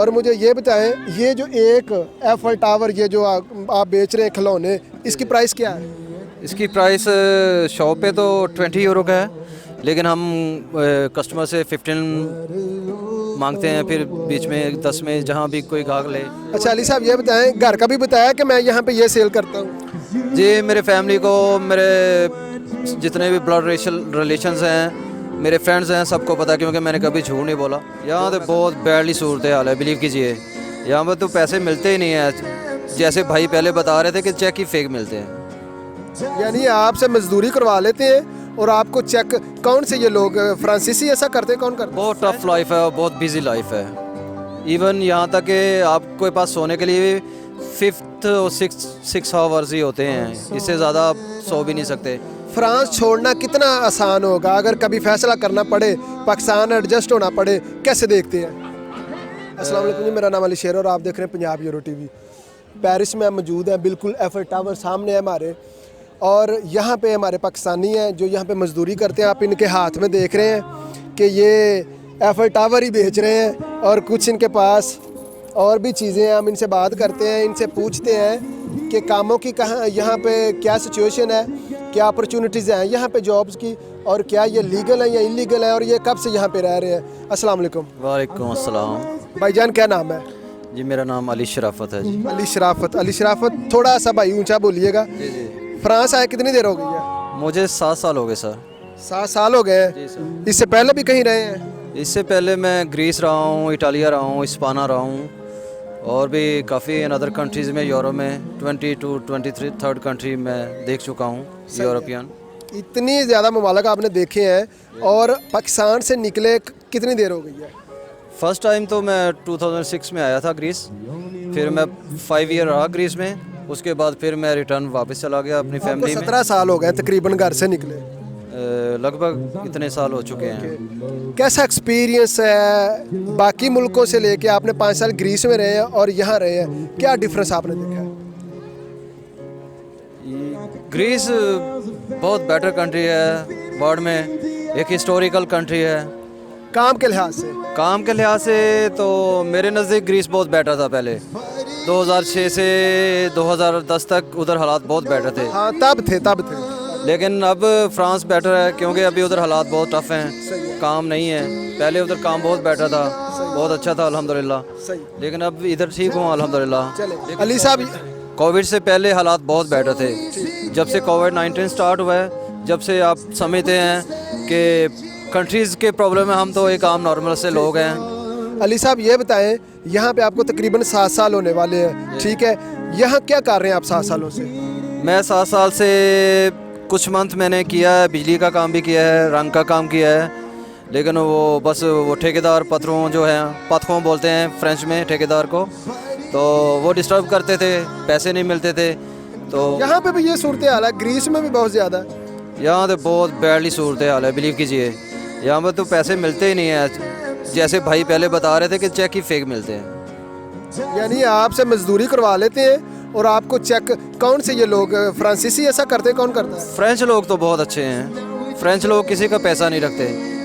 और मुझे ये बताएं, ये जो एक एफल टावर ये जो आप बेच रहे हैं खिलौने, इसकी प्राइस क्या है? इसकी प्राइस शॉप पे तो 20 यूरो का है, लेकिन हम कस्टमर से 15 मांगते हैं, फिर बीच में 10 में जहाँ भी कोई ग्राहक ले। अच्छा अली साहब ये बताएं, घर का भी बताया कि मैं यहाँ पे ये सेल करता हूँ? जी, मेरे फैमिली को, मेरे जितने भी ब्लड रिलेशंस हैं, मेरे फ्रेंड्स हैं, सबको पता, क्योंकि मैंने कभी झूठ नहीं बोला। यहाँ तो बहुत बैडली सूरत हाल है, बिलीव कीजिए। यहाँ पर तो पैसे मिलते ही नहीं हैं, जैसे भाई पहले बता रहे थे कि चेक ही फेक मिलते हैं। यानी आपसे मजदूरी करवा लेते हैं और आपको चेक, कौन से ये लोग फ्रांसीसी ऐसा करते हैं, कौन करते हैं? बहुत टफ लाइफ है और बहुत बिजी लाइफ है। इवन यहाँ तक कि आपके पास सोने के लिए 5th और 6 आवर्स ही होते हैं, इससे ज़्यादा आप सो भी नहीं सकते। फ्रांस छोड़ना कितना आसान होगा अगर कभी फैसला करना पड़े, पाकिस्तान एडजस्ट होना पड़े, कैसे देखते हैं? अस्सलाम वालेकुम जी, मेरा नाम अली शेर और आप देख रहे हैं पंजाब यूरो टीवी। पेरिस में हम मौजूद हैं, बिल्कुल एफल टावर सामने है हमारे, और यहाँ पे हमारे पाकिस्तानी हैं जो यहाँ पे मजदूरी करते हैं। आप इनके हाथ में देख रहे हैं कि ये एफल टावर ही बेच रहे हैं, और कुछ इनके पास और भी चीज़ें हैं। हम इनसे बात करते हैं, इनसे पूछते हैं कि कामों की कहाँ यहाँ पे क्या सिचुएशन है, क्या अपॉर्चुनिटीज़ हैं यहाँ पे जॉब्स की, और क्या ये लीगल है या इलीगल है, और ये कब से यहाँ पे रह रहे हैं। अस्सलाम वालेकुम। वालेकुम अस्सलाम। भाईजान क्या नाम है? जी, मेरा नाम अली शराफत है जी। अली शराफत। अली शराफत, थोड़ा सा भाई ऊंचा बोलिएगा। जी जी। फ्रांस आए कितनी देर हो गई है? मुझे 7 साल हो गए सर। 7 साल हो गए जी हैं। सर। इससे पहले भी कहीं रहे हैं? इससे पहले मैं ग्रीस रहा हूँ, इटालिया रहा हूँ, इस्पाना रहा हूँ, और भी काफ़ी इन अदर कंट्रीज़ में, यूरोप में 20 to 23 थर्ड कंट्री में देख चुका हूँ, यूरोपियन। इतनी ज़्यादा ममालिक आपने देखे हैं, और पाकिस्तान से निकले कितनी देर हो गई है? फर्स्ट टाइम तो मैं 2006 में आया था ग्रीस, फिर मैं 5 ईयर रहा ग्रीस में, उसके बाद फिर मैं रिटर्न वापस चला गया अपनी फैमिली में। 17 साल हो गए तकरीबन घर से निकले। लगभग इतने साल हो चुके हैं। कैसा एक्सपीरियंस है बाकी मुल्कों से लेके? आपने 5 साल ग्रीस में रहे हैं और यहाँ रहे हैं, क्या डिफरेंस आपने देखा है? ग्रीस बहुत बेटर कंट्री है वर्ल्ड में, एक हिस्टोरिकल कंट्री है। काम के लिहाज से? काम के लिहाज से तो मेरे नज़दीक ग्रीस बहुत बेटर था पहले। 2006 से 2010 तक उधर हालात बहुत बेटर थे। हाँ तब थे। लेकिन अब फ्रांस बेटर है, क्योंकि अभी उधर हालात बहुत टफ हैं, काम नहीं है। पहले उधर काम बहुत बेटर था, बहुत अच्छा था अल्हम्दुलिल्लाह, लेकिन अब इधर ठीक हूँ अल्हम्दुलिल्लाह। अली साहब, कोविड से पहले हालात बहुत बेटर थे। जब से कोविड-19 स्टार्ट हुआ है, जब से आप समझते हैं कि कंट्रीज़ के प्रॉब्लम है, हम तो एक आम नॉर्मल से लोग हैं। अली साहब ये बताएं, यहाँ पे आपको तकरीबन 7 साल होने वाले हैं, ठीक है? यहाँ क्या कर रहे हैं आप 7 सालों से? मैं 7 साल से कुछ मंथ मैंने किया है, बिजली का काम भी किया है, रंग का काम किया है, लेकिन वो बस वो ठेकेदार पत्थरों जो हैं, पत्थरों बोलते हैं फ्रेंच में ठेकेदार को, तो वो डिस्टर्ब करते थे, पैसे नहीं मिलते थे। तो यहाँ पे भी ये सूरत हाल है, ग्रीस में भी बहुत ज़्यादा है। यहाँ तो बहुत बैडली सूरत हाल है, बिलीव कीजिए। यहाँ पर तो पैसे मिलते ही नहीं हैं, जैसे भाई पहले बता रहे थे कि चेक ही फेक मिलते हैं। यानी आपसे मजदूरी करवा लेते हैं और आपको चेक, कौन से ये लोग फ्रांसीसी ऐसा करते हैं, कौन करता है? फ्रेंच लोग तो बहुत अच्छे हैं, फ्रेंच लोग किसी का पैसा नहीं रखते।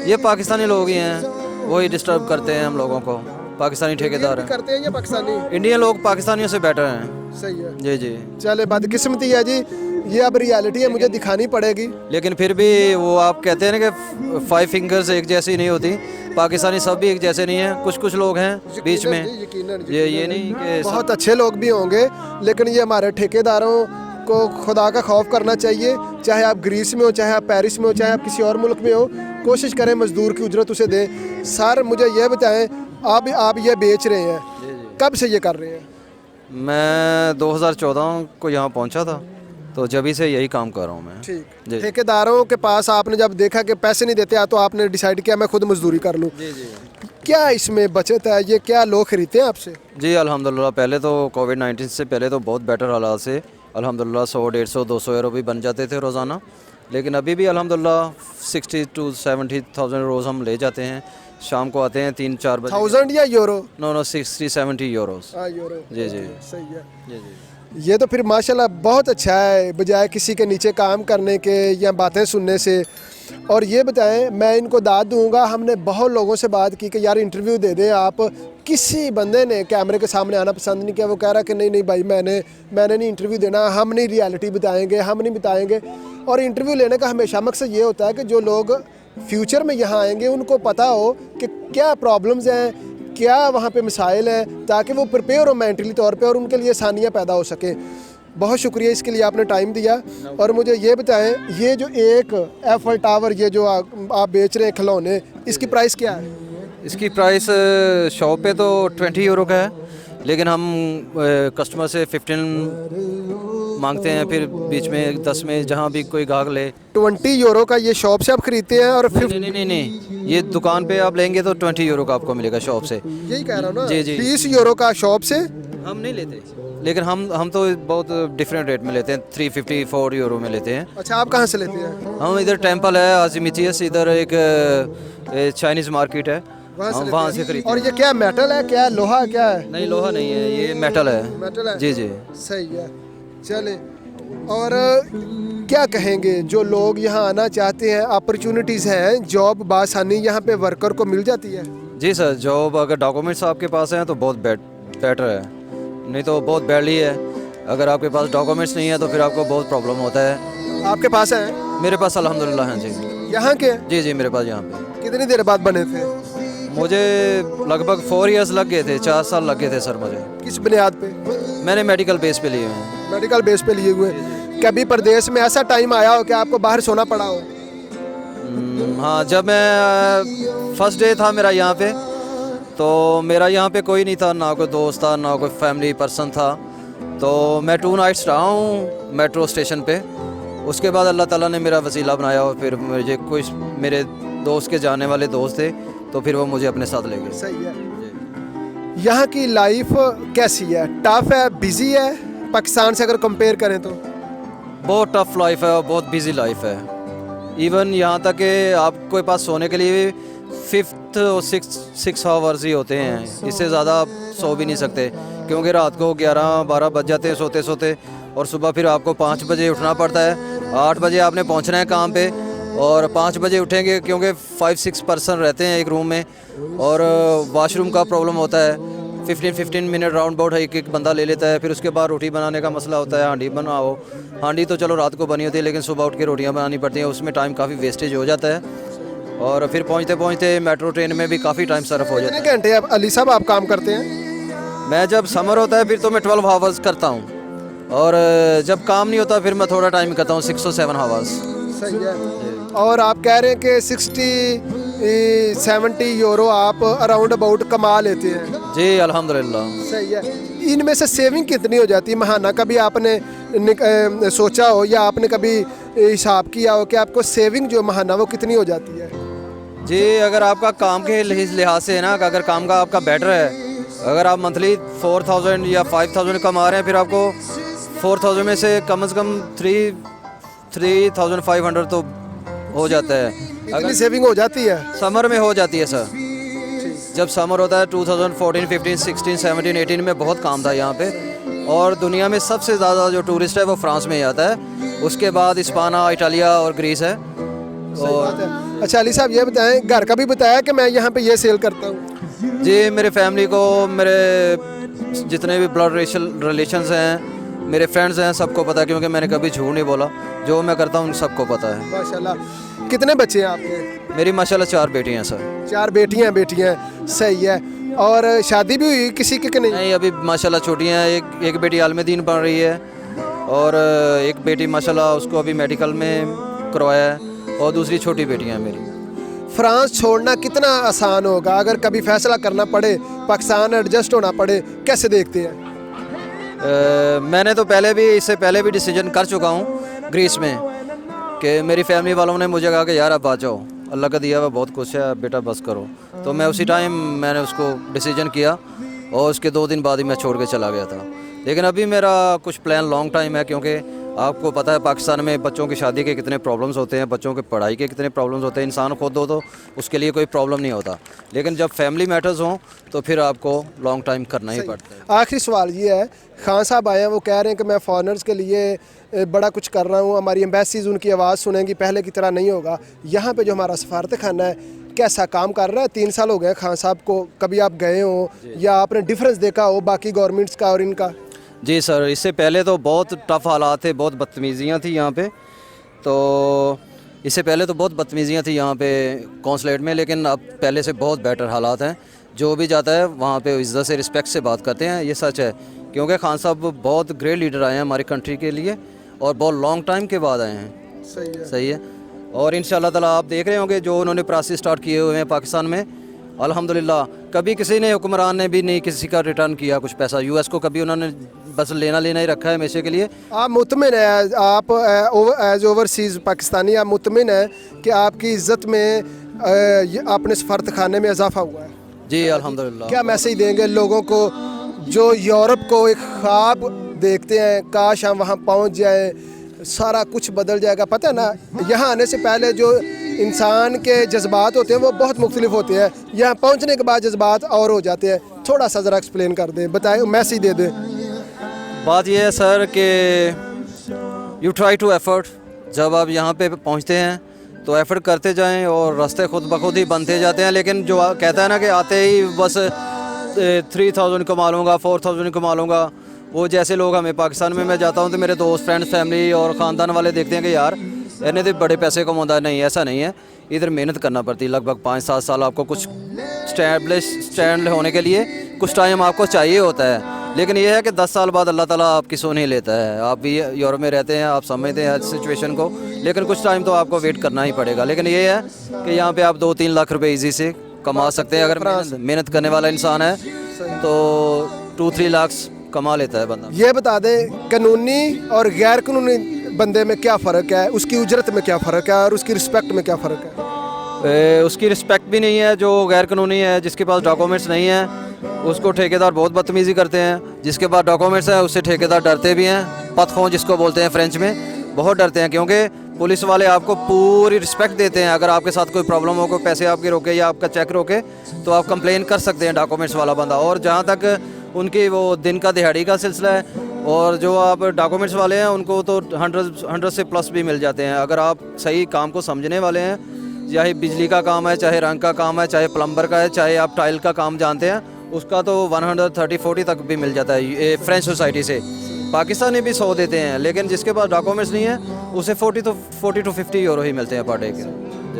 ये पाकिस्तानी लोग ही हैं, वही डिस्टर्ब करते हैं हम लोगों को, पाकिस्तानी ठेकेदार हैं। करते हैं या पाकिस्तानी? इंडियन लोग पाकिस्तानी से बेटर हैं। सही है जी जी। चले, बदकिस्मती है जी, ये अब रियलिटी है, मुझे दिखानी पड़ेगी। लेकिन फिर भी वो आप कहते हैं ना कि 5 फिंगर्स एक जैसी नहीं होती, पाकिस्तानी सब भी एक जैसे नहीं हैं, कुछ कुछ लोग हैं बीच में। ये नहीं कि बहुत अच्छे लोग भी होंगे, लेकिन ये हमारे ठेकेदारों को खुदा का खौफ करना चाहिए। चाहे आप ग्रीस में हो, चाहे आप पेरिस में हो, चाहे आप किसी और मुल्क में हो, कोशिश करें मजदूर की उजरत उसे दें। सर मुझे ये बताएं, आप ये बेच रहे हैं, कब से ये कर रहे हैं? मैं 2014 को यहाँ पहुँचा था, तो जब से यही काम कर रहा हूँ मैं। ठीक। ठेकेदारों के पास आपने जब देखा कि पैसे नहीं देते, तो आपने डिसाइड किया मैं खुद मजदूरी कर लूँ। जी जी। क्या इसमें बचत है? ये क्या लोग खरीदते हैं आपसे? जी अल्हम्दुलिल्लाह, पहले तो कोविड-19 से पहले तो बहुत बेटर हालात से अल्हम्दुलिल्लाह 100, 150, 200 यूरो भी बन जाते थे रोज़ाना, लेकिन अभी भी अल्हम्दुलिल्लाह 60 to 70,000 रोज़ हम ले जाते हैं। शाम को आते हैं 3-4 बजे। 1000 या यूरो? No 60-70 euros. यूरो। जी जी। सही है। जी जी। ये तो फिर माशाल्लाह बहुत अच्छा है, बजाय किसी के नीचे काम करने के या बातें सुनने से। और ये बताएं, मैं इनको दाद दूंगा, हमने बहुत लोगों से बात की कि यार इंटरव्यू दे दें आप, किसी बंदे ने कैमरे के सामने आना पसंद नहीं किया। वो कह रहा कि नहीं नहीं भाई मैंने नहीं इंटरव्यू देना, हम नहीं रियलिटी बताएंगे, हम नहीं बताएंगे। और इंटरव्यू लेने का हमेशा मकसद ये होता है कि जो लोग फ्यूचर में यहाँ आएंगे उनको पता हो कि क्या प्रॉब्लम्स हैं, क्या वहाँ पे मसाइल हैं, ताकि वो प्रिपेयर हो मेंटली तौर पे और उनके लिए आसानियाँ पैदा हो सके। बहुत शुक्रिया इसके लिए, आपने टाइम दिया। और मुझे ये बताएं, ये जो एक एफल टावर ये जो आप बेच रहे हैं खिलौने, इसकी प्राइस क्या है? इसकी प्राइस शॉप पे तो 20 यूरो का है, लेकिन हम कस्टमर से 15 मांगते हैं, फिर बीच में 10 में जहाँ भी कोई गाहक ले। 20 यूरो का ये शॉप से आप खरीदते हैं? और फिर नहीं, ये दुकान पे आप लेंगे तो 20 यूरो का आपको मिलेगा शॉप से। यही कह रहा हूँ ना, जी, जी। 20 यूरो का शॉप से हम नहीं लेते, लेकिन हम तो बहुत डिफरेंट रेट में लेते हैं, 354 यूरो में लेते हैं। अच्छा, आप कहाँ से लेते हैं? हम इधर टेंपल है आजिमिथियस, इधर एक चाइनीज़ मार्केट है, हम वहाँ से खरीदते और हैं। ये क्या मेटल है, क्या लोहा, क्या है? नहीं, लोहा नहीं है, ये मेटल है। मेटल है? जी जी। सही है। चले, और क्या कहेंगे जो लोग यहाँ आना चाहते हैं, अपॉर्चुनिटीज़ हैं, जॉब बासानी यहाँ पे वर्कर को मिल जाती है? जी सर, जॉब अगर डॉक्यूमेंट्स आपके पास हैं तो बहुत बेटर है, नहीं तो बहुत बैडली है। अगर आपके पास डॉक्यूमेंट्स नहीं है तो फिर आपको बहुत प्रॉब्लम होता है। आपके पास है? मेरे पास अल्हम्दुलिल्लाह हैं जी। यहाँ के? जी जी, मेरे पास यहाँ पे। कितनी देर बाद बने थे? मुझे लगभग 4 इयर्स लग गए थे, 4 साल लग गए थे सर मुझे। किस बुनियाद पे? मैंने मेडिकल बेस पे लिए हैं। मेडिकल बेस पे लिए हुए। कभी प्रदेश में ऐसा टाइम आया हो कि आपको बाहर सोना पड़ा हो? हाँ, जब मैं फर्स्ट डे था मेरा यहाँ पे, तो मेरा यहाँ पे कोई नहीं था, ना कोई दोस्त था, ना कोई फैमिली पर्सन था। तो मैं 2 नाइट्स रहा हूँ मेट्रो स्टेशन पे। उसके बाद अल्लाह ताला ने मेरा वसीला बनाया और फिर मुझे कुछ मेरे दोस्त के जाने वाले दोस्त थे, तो फिर वो मुझे अपने साथ ले गए। सही है। यहाँ की लाइफ कैसी है? टफ है, बिजी है? पाकिस्तान से अगर कंपेयर करें तो बहुत टफ लाइफ है और बहुत बिजी लाइफ है। इवन यहाँ तक कि आपके पास सोने के लिए 5th और 6 आवर्स ही होते हैं, इससे ज़्यादा आप सो भी नहीं सकते, क्योंकि रात को 11-12 बज जाते हैं सोते सोते, और सुबह फिर आपको 5 बजे उठना पड़ता है। 8 बजे आपने पहुँचना है काम पे, और 5 बजे उठेंगे क्योंकि 5-6 पर्सन रहते हैं एक रूम में, और वॉशरूम का प्रॉब्लम होता है। 15 मिनट राउंड अबाउट एक बंदा ले लेता है। फिर उसके बाद रोटी बनाने का मसला होता है, हांडी बनाओ। हांडी तो चलो रात को बनी होती है, लेकिन सुबह उठ के रोटियां बनानी पड़ती हैं, उसमें टाइम काफ़ी वेस्टेज हो जाता है। और फिर पहुंचते पहुंचते मेट्रो ट्रेन में भी काफ़ी टाइम सर्फ हो जाता है। कितने घंटे आप अली साहब आप काम करते हैं? मैं जब समर होता है फिर तो मैं 12 आवर्स करता हूँ, और जब काम नहीं होता फिर मैं थोड़ा टाइम करता हूँ, 6 or 7 आवर्स। सही है। और आप कह रहे हैं कि 60-70 यूरो आप अराउंड अबाउट कमा लेते हैं? जी अल्हम्दुलिल्लाह। सही है। इनमें से सेविंग कितनी हो जाती है महाना? कभी आपने सोचा हो या आपने कभी हिसाब किया हो कि आपको सेविंग जो महाना वो कितनी हो जाती है? जी, अगर आपका काम के लिहाज से है ना, अगर काम का आपका बेटर है, अगर आप मंथली 4000 या 5000 कमा रहे हैं, फिर आपको 4000 में से कम 3500 तो हो जाता है। इतनी सेविंग हो जाती है? समर में हो जाती है सर। जब समर होता है 2014, 15, 16, 17, 18 में बहुत काम था यहाँ पे, और दुनिया में सबसे ज़्यादा जो टूरिस्ट है वो फ्रांस में ही आता है, उसके बाद इस्पाना, इटालिया और ग्रीस है। और अच्छा अली साहब ये बताएं, घर का भी बताया कि मैं यहाँ पे ये सेल करता हूँ? जी, मेरे फैमिली को, मेरे जितने भी ब्लड रिलेशंस हैं, मेरे फ्रेंड्स हैं, सबको पता है, क्योंकि मैंने कभी झूठ नहीं बोला। जो मैं करता हूँ सबको पता है। माशाल्लाह। कितने बच्चे हैं आपके? मेरी माशाल्लाह 4 बेटियाँ हैं सर। 4 बेटियाँ। सही है। और शादी भी हुई किसी की कि नहीं? नहीं, अभी माशाल्लाह छोटी हैं। एक बेटी आलमदीन पढ़ रही है, और एक बेटी माशाल्लाह उसको अभी मेडिकल में करवाया है, और दूसरी छोटी बेटी है मेरी। फ्रांस छोड़ना कितना आसान होगा? अगर कभी फैसला करना पड़े, पाकिस्तान एडजस्ट होना पड़े, कैसे देखते हैं? मैंने तो इससे पहले भी डिसीजन कर चुका हूँ ग्रीस में, कि मेरी फैमिली वालों ने मुझे कहा कि यार आप आ जाओ, अल्लाह का दिया हुआ बहुत कुछ है, बेटा बस करो। तो मैं उसी टाइम मैंने उसको डिसीजन किया, और उसके 2 दिन बाद ही मैं छोड़ के चला गया था। लेकिन अभी मेरा कुछ प्लान लॉन्ग टाइम है, क्योंकि आपको पता है पाकिस्तान में बच्चों की शादी के कितने प्रॉब्लम्स होते हैं, बच्चों के पढ़ाई के कितने प्रॉब्लम्स होते हैं। इंसान खुद हो तो उसके लिए कोई प्रॉब्लम नहीं होता, लेकिन जब फैमिली मैटर्स हों तो फिर आपको लॉन्ग टाइम करना ही पड़ता है। आखिरी सवाल ये है, खान साहब आए हैं, वो कह रहे हैं कि मैं फॉरेनर्स के लिए बड़ा कुछ कर रहा हूँ, हमारी एम्बेसीज उनकी आवाज़ सुनेंगी, पहले की तरह नहीं होगा। यहाँ पे जो हमारा सफारत खाना है, कैसा काम कर रहा है? 3 साल हो गए खान साहब को, कभी आप गए हो या आपने डिफरेंस देखा हो बाकी गवर्नमेंट्स का और इनका? जी सर, इससे पहले तो बहुत टफ़ हालात थे, बहुत बदतमीज़ियाँ थी यहाँ पे। तो इससे पहले तो बहुत बदतमीज़ियाँ थी यहाँ पे कौंसलेट में, लेकिन अब पहले से बहुत बेटर हालात हैं। जो भी जाता है वहाँ पे इज़्ज़त से, रिस्पेक्ट से बात करते हैं, ये सच है। क्योंकि खान साहब बहुत ग्रेट लीडर आए हैं हमारी कंट्री के लिए और बहुत लॉन्ग टाइम के बाद आए हैं। सही है। और इंशाल्लाह ताला आप देख रहे होंगे जो उन्होंने प्रोसेस स्टार्ट किए हुए हैं पाकिस्तान में, अल्हम्दुलिल्लाह कभी किसी ने, हुक्मरान ने भी नहीं किसी का रिटर्न किया कुछ पैसा। यूएस को कभी उन्होंने बस लेना ही रखा है हमेशा के लिए। आप मुतमिन है, आप एज ओवरसीज़ पाकिस्तानी, आप मुतमिन है कि आपकी इज़्ज़त में अपने सफारत खाने में इजाफा हुआ है? जी अल्हम्दुलिल्लाह। क्या मैसेज देंगे लोगों को जो यूरोप को एक ख्वाब देखते हैं, काश हम वहाँ पहुँच जाए, सारा कुछ बदल जाएगा? पता है ना, यहाँ आने से पहले जो इंसान के जज्बात होते हैं वो बहुत मुख्तलिफ होते हैं, यहाँ पहुँचने के बाद जज्बात और हो जाते हैं। थोड़ा सा ज़रा एक्सप्लेन कर दें, बताएं, मैसेज दे दें। बात यह है सर कि यू ट्राई टू एफर्ट। जब आप यहाँ पे पहुँचते हैं तो एफर्ट करते जाएं और रास्ते खुद ब खुद ही बनते जाते हैं। लेकिन जो कहता है ना कि आते ही बस 3000 कमा लूँगा, 4000 कमा लूँगा, वो जैसे लोग हमें पाकिस्तान में मैं जाता हूँ तो मेरे दोस्त, फ्रेंड्स, फैमिली और ख़ानदान वाले देखते हैं कि यार इन्हें तो बड़े पैसे कमाता। नहीं, ऐसा नहीं है। इधर मेहनत करना पड़ती है, लगभग 5-7 साल आपको कुछ स्टैंड होने के लिए कुछ टाइम आपको चाहिए होता है। लेकिन यह है कि 10 साल बाद अल्लाह ताला आपकी सुन ही लेता है। आप भी यूरोप में रहते हैं, आप समझते हैं सिचुएशन को, लेकिन कुछ टाइम तो आपको वेट करना ही पड़ेगा। लेकिन ये है कि यहाँ पे आप 2-3 लाख रुपए इजी से कमा सकते हैं अगर मेहनत करने वाला इंसान है तो 2-3 लाख कमा लेता है बंदा। ये बता दें, कानूनी और गैर कानूनी बंदे में क्या फ़र्क है, उसकी उजरत में क्या फ़र्क है और उसकी रिस्पेक्ट में क्या फ़र्क है? उसकी रिस्पेक्ट भी नहीं है जो गैर कानूनी है। जिसके पास डॉक्यूमेंट्स नहीं है उसको ठेकेदार बहुत बदतमीज़ी करते हैं। जिसके पास डॉक्यूमेंट्स है उससे ठेकेदार डरते भी हैं। पतखों जिसको बोलते हैं फ्रेंच में, बहुत डरते हैं, क्योंकि पुलिस वाले आपको पूरी रिस्पेक्ट देते हैं। अगर आपके साथ कोई प्रॉब्लम हो, कोई पैसे आपके रोके या आपका चेक रोके, तो आप कंप्लेन कर सकते हैं डॉक्यूमेंट्स वाला बंदा। और जहाँ तक उनकी वो दिन का दिहाड़ी का सिलसिला है, और जो आप डॉक्यूमेंट्स वाले हैं उनको तो 100 से प्लस भी मिल जाते हैं। अगर आप सही काम को समझने वाले हैं, चाहे बिजली का काम है, चाहे रंग का काम है, चाहे प्लम्बर का है, चाहे आप टाइल का काम जानते हैं, उसका तो 130-40 तक भी मिल जाता है ये फ्रेंच सोसाइटी से। पाकिस्तानी भी 100 देते हैं, लेकिन जिसके पास डॉक्यूमेंट्स नहीं है उसे 40 to 50 यूरो ही मिलते हैं पर डे के।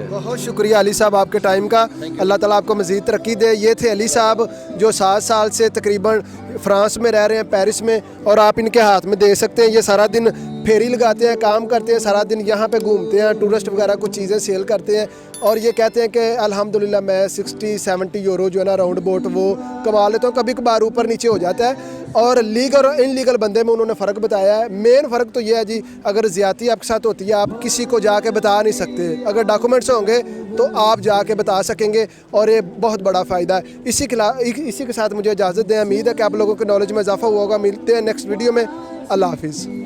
बहुत शुक्रिया अली साहब आपके टाइम का, अल्लाह ताला आपको मज़ीद तरक्की दे। ये थे अली साहब जो 7 साल से तकरीबन फ्रांस में रह रहे हैं, पेरिस में, और आप इनके हाथ में दे सकते हैं। ये सारा दिन फेरी लगाते हैं, काम करते हैं, सारा दिन यहाँ पे घूमते हैं, टूरिस्ट वगैरह कुछ चीज़ें सेल करते हैं, और ये कहते हैं कि अल्हम्दुलिल्लाह मैं 60-70 यूरो जो है ना राउंड बोट वो कमा लेता हूँ। कभी कभार ऊपर नीचे हो जाता है। और लीगल और इनलीगल बंदे में उन्होंने फ़र्क बताया है। मेन फ़र्क तो ये है जी, अगर ज़्यादती आपके साथ होती है आप किसी को जाके बता नहीं सकते, अगर डॉक्यूमेंट्स होंगे तो आप जाके बता सकेंगे, और ये बहुत बड़ा फ़ायदा है। इसी के साथ मुझे इजाज़त दें। उम्मीद है कि आप लोगों के नॉलेज में इजाफा हुआ होगा। मिलते हैं नेक्स्ट वीडियो में। अल्लाह हाफिज़।